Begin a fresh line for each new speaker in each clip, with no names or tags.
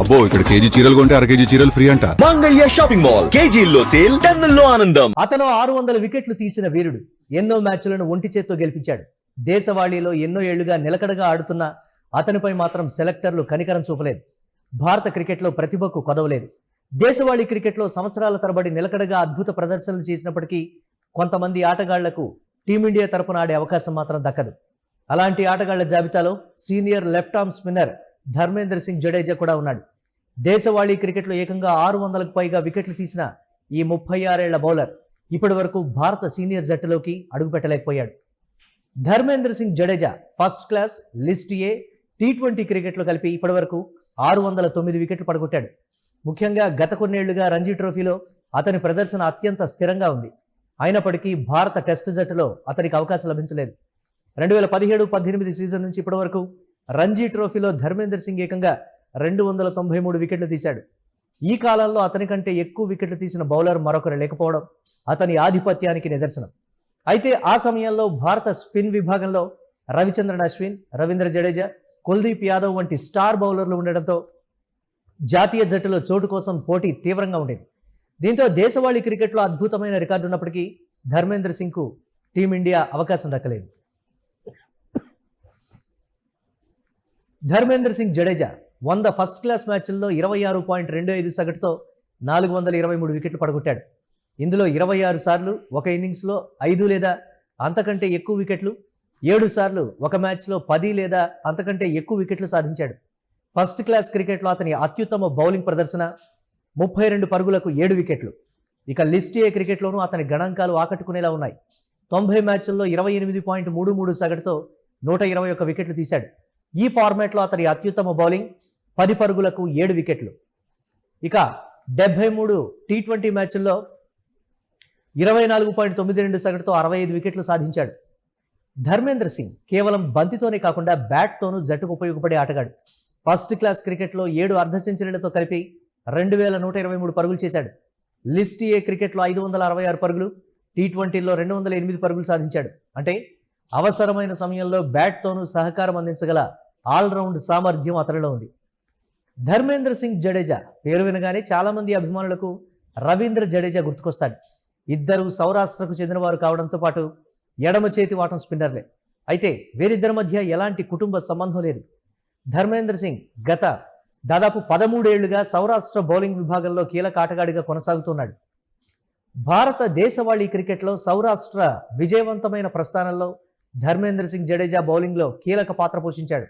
అబ్బో ఇక్కడ కేజీ చీరలు కొంటే అర కేజీ చీరలు ఫ్రీ అంట.
మంగళ్య షాపింగ్ మాల్ కేజీల్లో సేల్, టన్నుల్లో ఆనందం.
అతను 600 వికెట్లు తీసిన వీరుడు. ఎన్నో మ్యాచ్లను ఒంటి చేత్తో గెలిపించాడు. దేశవాళీలో ఎన్నో ఏళ్లుగా నిలకడగా ఆడుతున్న అతనిపై మాత్రం సెలెక్టర్లు కనికరం చూపలేదు. భారత క్రికెట్లో ప్రతిభకు కొదవలేదు. దేశవాళీ క్రికెట్లో సంవత్సరాల తరబడి నిలకడగా అద్భుత ప్రదర్శనలు చేసినప్పటికీ కొంతమంది ఆటగాళ్లకు టీమిండియా తరపున ఆడే అవకాశం మాత్రం దక్కదు. అలాంటి ఆటగాళ్ల జాబితాలో senior left arm spinner Dharmendra Singh Jadeja కూడా ఉన్నాడు. దేశవాళీ క్రికెట్లో ఏకంగా 600కు పైగా వికెట్లు తీసిన ఈ 36 ఏళ్ల బౌలర్ ఇప్పటి వరకు భారత సీనియర్ జట్టులోకి అడుగుపెట్టలేకపోయాడు. Dharmendra Singh Jadeja first class, list A, టీ20 క్రికెట్లో కలిపి ఇప్పటి వరకు 609 వికెట్లు పడగొట్టాడు. ముఖ్యంగా గత కొన్నేళ్లుగా రంజీ ట్రోఫీలో అతని ప్రదర్శన అత్యంత స్థిరంగా ఉంది. అయినప్పటికీ భారత టెస్ట్ జట్టులో అతనికి అవకాశం లభించలేదు. 2017-18 సీజన్ నుంచి ఇప్పటి వరకు రంజీ ట్రోఫీలో ధర్మేంద్ర సింగ్ ఏకంగా 293 వికెట్లు తీశాడు. ఈ కాలంలో అతని కంటే ఎక్కువ వికెట్లు తీసిన బౌలర్ మరొకరు లేకపోవడం అతని ఆధిపత్యానికి నిదర్శనం. అయితే ఆ సమయంలో భారత స్పిన్ విభాగంలో రవిచంద్రన్ అశ్విన్, రవీంద్ర జడేజా, కుల్దీప్ యాదవ్ వంటి స్టార్ బౌలర్లు ఉండడంతో జాతీయ జట్టులో చోటు కోసం పోటీ తీవ్రంగా ఉండేది. దీంతో దేశవాళీ క్రికెట్లో అద్భుతమైన రికార్డు ఉన్నప్పటికీ ధర్మేంద్ర సింగ్కు టీమిండియా అవకాశం దక్కలేదు. ధర్మేంద్ర సింగ్ జడేజా 100 ఫస్ట్ క్లాస్ మ్యాచ్ల్లో 26.25 సగటుతో 423 వికెట్లు పడగొట్టాడు. ఇందులో 26 సార్లు ఒక ఇన్నింగ్స్లో 5 లేదా అంతకంటే ఎక్కువ వికెట్లు, 7 సార్లు ఒక మ్యాచ్లో 10 లేదా అంతకంటే ఎక్కువ వికెట్లు సాధించాడు. ఫస్ట్ క్లాస్ క్రికెట్లో అతని అత్యుత్తమ బౌలింగ్ ప్రదర్శన 32 పరుగులకు 7 వికెట్లు. ఇక లిస్ట్ ఏ క్రికెట్లోనూ అతని గణాంకాలు ఆకట్టుకునేలా ఉన్నాయి. 90 మ్యాచ్ల్లో 28.33 సగటుతో 121 వికెట్లు తీశాడు. ఈ ఫార్మాట్లో అతని అత్యుత్తమ బౌలింగ్ 10 పరుగులకు 7 వికెట్లు. ఇక 73 టీ20 మ్యాచ్ల్లో 24.92 సగటుతో 65 వికెట్లు సాధించాడు. ధర్మేంద్ర సింగ్ కేవలం బంతితోనే కాకుండా బ్యాట్తోనూ జట్టుకు ఉపయోగపడే ఆటగాడు. ఫస్ట్ క్లాస్ క్రికెట్లో 7 అర్ధ సెంచరీలతో కలిపి 2123 పరుగులు చేశాడు. లిస్ట్ ఏ క్రికెట్లో 566 పరుగులు, టీ20లో 208 పరుగులు సాధించాడు. అంటే అవసరమైన సమయంలో బ్యాట్తోనూ సహకారం అందించగల ఆల్రౌండ్ సామర్థ్యం అతనిలో ఉంది. ధర్మేంద్ర సింగ్ జడేజా పేరు వినగానే చాలామంది అభిమానులకు రవీంద్ర జడేజా గుర్తుకొస్తాడు. ఇద్దరు సౌరాష్ట్రకు చెందినవారు కావడంతో పాటు ఎడమ చేతి వాటం స్పిన్నర్లే. అయితే వీరిద్దరి మధ్య ఎలాంటి కుటుంబ సంబంధం లేదు. ధర్మేంద్ర సింగ్ గత దాదాపు 13 ఏళ్లుగా సౌరాష్ట్ర బౌలింగ్ విభాగంలో కీలక ఆటగాడిగా కొనసాగుతున్నాడు. భారత దేశవాళీ క్రికెట్లో సౌరాష్ట్ర విజయవంతమైన ప్రస్థానంలో ధర్మేంద్ర సింగ్ జడేజా బౌలింగ్లో కీలక పాత్ర పోషించాడు.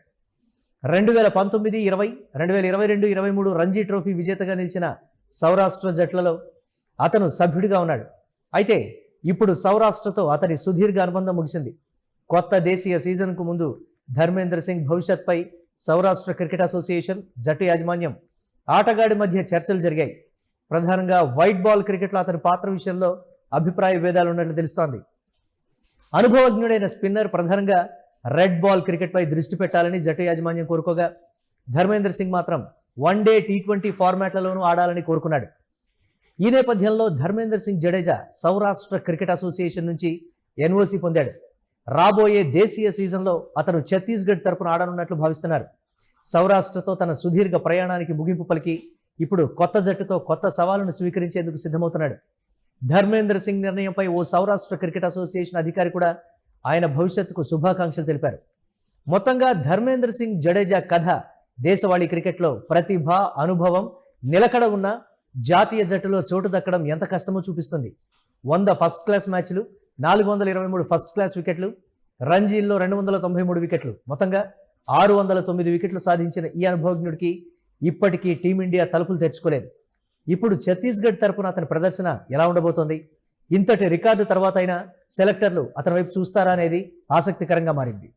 2019, 20, 2022, 23 రంజీ ట్రోఫీ విజేతగా నిలిచిన సౌరాష్ట్ర జట్లలో అతను సభ్యుడిగా ఉన్నాడు. అయితే ఇప్పుడు సౌరాష్ట్రతో అతని సుదీర్ఘ అనుబంధం ముగిసింది. కొత్త దేశీయ సీజన్కు ముందు ధర్మేంద్ర సింగ్ భవిష్యత్పై సౌరాష్ట్ర క్రికెట్ అసోసియేషన్, జట్టు యాజమాన్యం, ఆటగాడి మధ్య చర్చలు జరిగాయి. ప్రధానంగా వైట్ బాల్ క్రికెట్లో అతని పాత్ర విషయంలో అభిప్రాయ భేదాలు ఉన్నట్లు తెలుస్తోంది. అనుభవజ్ఞుడైన స్పిన్నర్ ప్రధానంగా రెడ్ బాల్ క్రికెట్పై దృష్టి పెట్టాలని జట్టు యాజమాన్యం కోరుకోగా, ధర్మేంద్ర సింగ్ మాత్రం వన్డే, టీ20 ఫార్మాట్లలోనూ ఆడాలని కోరుకున్నాడు. ఈ నేపథ్యంలో ధర్మేంద్ర సింగ్ జడేజా సౌరాష్ట్ర క్రికెట్ అసోసియేషన్ నుంచి ఎన్ఓసి పొందాడు. రాబోయే దేశీయ సీజన్లో అతను ఛత్తీస్గఢ్ తరపున ఆడనున్నట్లు భావిస్తున్నారు. సౌరాష్ట్రతో తన సుదీర్ఘ ప్రయాణానికి ముగింపు పలికి ఇప్పుడు కొత్త జట్టుతో కొత్త సవాలును స్వీకరించేందుకు సిద్ధమవుతున్నాడు. ధర్మేంద్ర సింగ్ నిర్ణయంపై ఓ సౌరాష్ట్ర క్రికెట్ అసోసియేషన్ అధికారి కూడా ఆయన భవిష్యత్తుకు శుభాకాంక్షలు తెలిపారు. మొత్తంగా ధర్మేంద్ర సింగ్ జడేజా కథ దేశవాళీ క్రికెట్లో ప్రతిభ, అనుభవం, నిలకడ ఉన్న జాతీయ జట్టులో చోటు దక్కడం ఎంత కష్టమో చూపిస్తుంది. 100 ఫస్ట్ క్లాస్ మ్యాచ్లు, 423 ఫస్ట్ క్లాస్ వికెట్లు, రంజీల్లో 293 వికెట్లు, మొత్తంగా 609 వికెట్లు సాధించిన ఈ అనుభవజ్ఞుడికి ఇప్పటికీ టీమిండియా తలుపులు తెరుచుకోలేదు. ఇప్పుడు ఛత్తీస్గఢ్ తరపున అతని ప్రదర్శన ఎలా ఉండబోతోంది? ఇంతటి రికార్డు తర్వాత అయినా సెలెక్టర్లు అతని వైపు చూస్తారా అనేది ఆసక్తికరంగా మారింది.